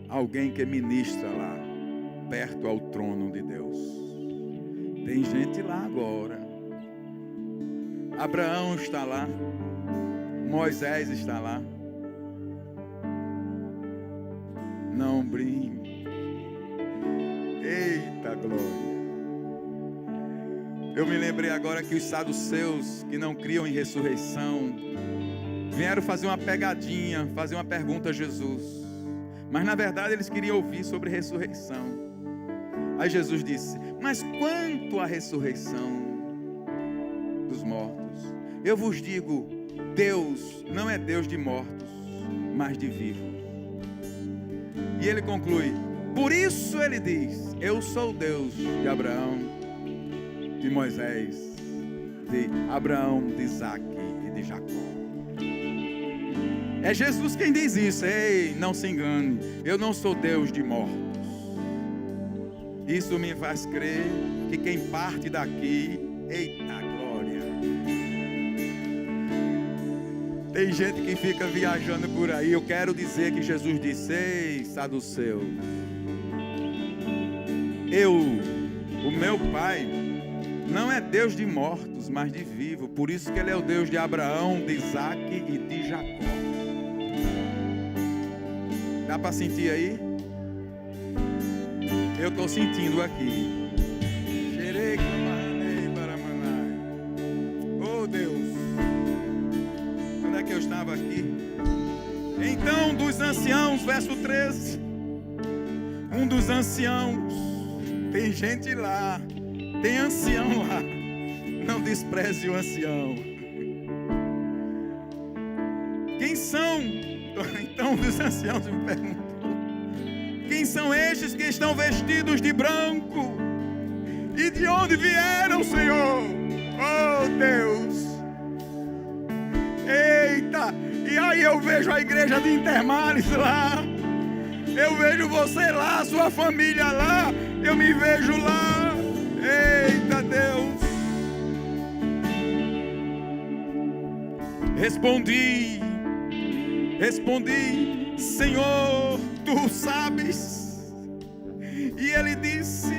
alguém que ministra lá perto ao trono de Deus. Tem gente lá agora. Abraão está lá, Moisés está lá. Não brinque. Eita glória. Eu me lembrei agora que os saduceus, que não criam em ressurreição, vieram fazer uma pegadinha, fazer uma pergunta a Jesus. Mas na verdade eles queriam ouvir sobre ressurreição. Aí Jesus disse: mas quanto à ressurreição dos mortos, eu vos digo, Deus não é Deus de mortos, mas de vivos. E ele conclui: por isso ele diz, eu sou o Deus de Abraão, de Moisés, de Abraão, de Isaac e de Jacó. É Jesus quem diz isso. Ei, não se engane, eu não sou Deus de mortos. Isso me faz crer que quem parte daqui, eita glória. Tem gente que fica viajando por aí. Eu quero dizer que Jesus disse: ei, saduceu, o meu Pai não é Deus de mortos, mas de vivos. Por isso que Ele é o Deus de Abraão, de Isaac e de Jacó. Dá para sentir aí? Eu estou sentindo aqui. Oh Deus, onde é que eu estava aqui? Então, dos anciãos, verso 13. Um dos anciãos, tem gente lá, tem ancião lá. Não despreze o ancião. Quem são? Então, um dos anciãos me perguntou: quem são estes que estão vestidos de branco? E de onde vieram, Senhor? Oh Deus! Eita! E aí eu vejo a igreja de Intermares lá. Eu vejo você lá, sua família lá. Eu me vejo lá. Eita Deus! Respondi, Senhor, Tu sabes. E Ele disse: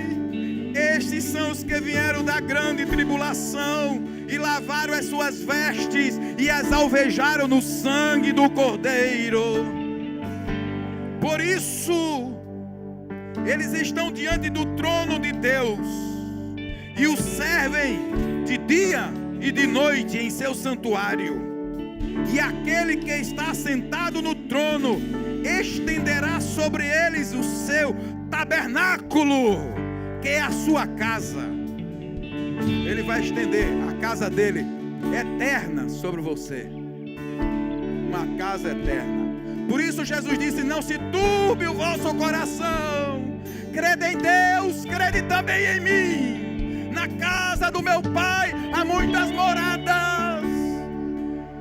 estes são os que vieram da grande tribulação e lavaram as suas vestes e as alvejaram no sangue do Cordeiro. Por isso, eles estão diante do trono de Deus e o servem de dia e de noite em seu santuário. E aquele que está sentado no trono estenderá sobre eles o seu tabernáculo, que é a sua casa. Ele vai estender a casa dele eterna sobre você. Uma casa eterna. Por isso Jesus disse: não se turbe o vosso coração. Crede em Deus, crede também em mim. Na casa do meu Pai próprias moradas.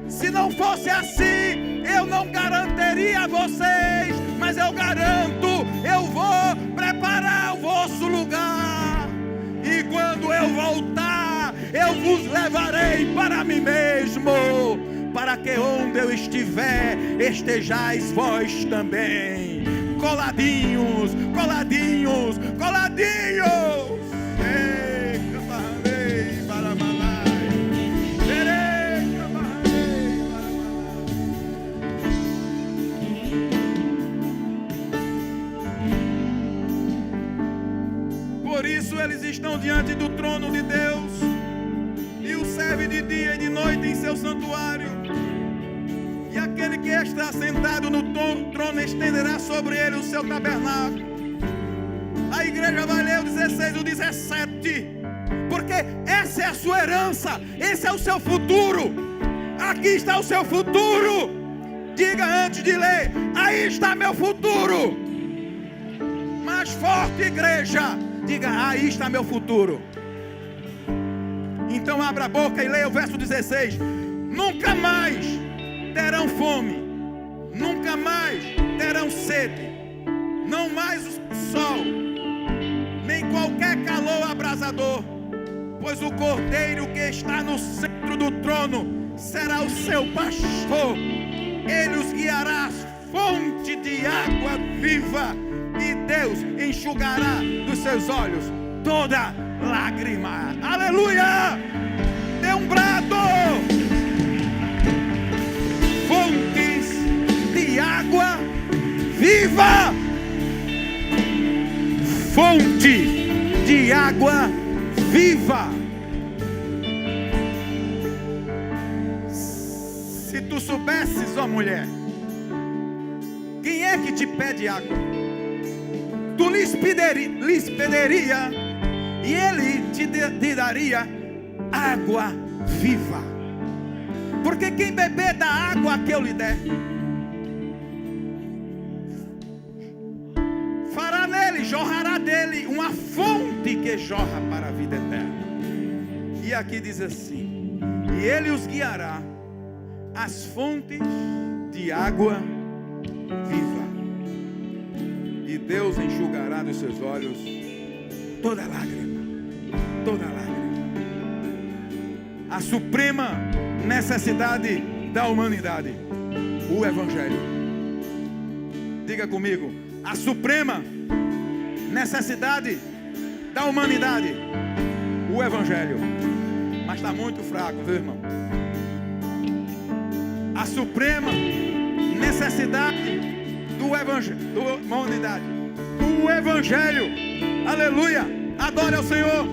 Se não fosse assim, eu não garantiria a vocês, mas eu garanto, eu vou preparar o vosso lugar. E quando eu voltar, eu vos levarei para mim mesmo, para que onde eu estiver, estejais vós também. Coladinhos, coladinhos, coladinhos. Por isso eles estão diante do trono de Deus, e o serve de dia e de noite em seu santuário. E aquele que está sentado no trono estenderá sobre ele o seu tabernáculo. A igreja vai ler o 16 e o 17, porque essa é a sua herança, esse é o seu futuro. Aqui está o seu futuro. Diga antes de ler: aí está meu futuro. Mais forte, igreja. Diga: aí está meu futuro. Então abra a boca e leia o verso 16. Nunca mais terão fome, nunca mais terão sede, não mais o sol, nem qualquer calor abrasador, pois o Cordeiro que está no centro do trono será o seu pastor. Ele os guiará às fontes de água viva, e Deus enxugará dos seus olhos toda lágrima. Aleluia! Dê um brado! Fontes de água viva. Fonte de água viva. Se tu soubesses, ó mulher, quem é que te pede água, tu lhes pediria, e ele te daria água viva. Porque quem beber da água que eu lhe der, fará nele, jorrará dele uma fonte que jorra para a vida eterna. E aqui diz assim: e ele os guiará às fontes de água viva, e Deus enxugará dos seus olhos toda lágrima, toda lágrima. A suprema necessidade da humanidade, o Evangelho. Diga comigo: a suprema necessidade da humanidade, o Evangelho. Mas está muito fraco, viu, irmão? A suprema necessidade do Evangelho, da humanidade, o Evangelho. Aleluia! Adore ao Senhor.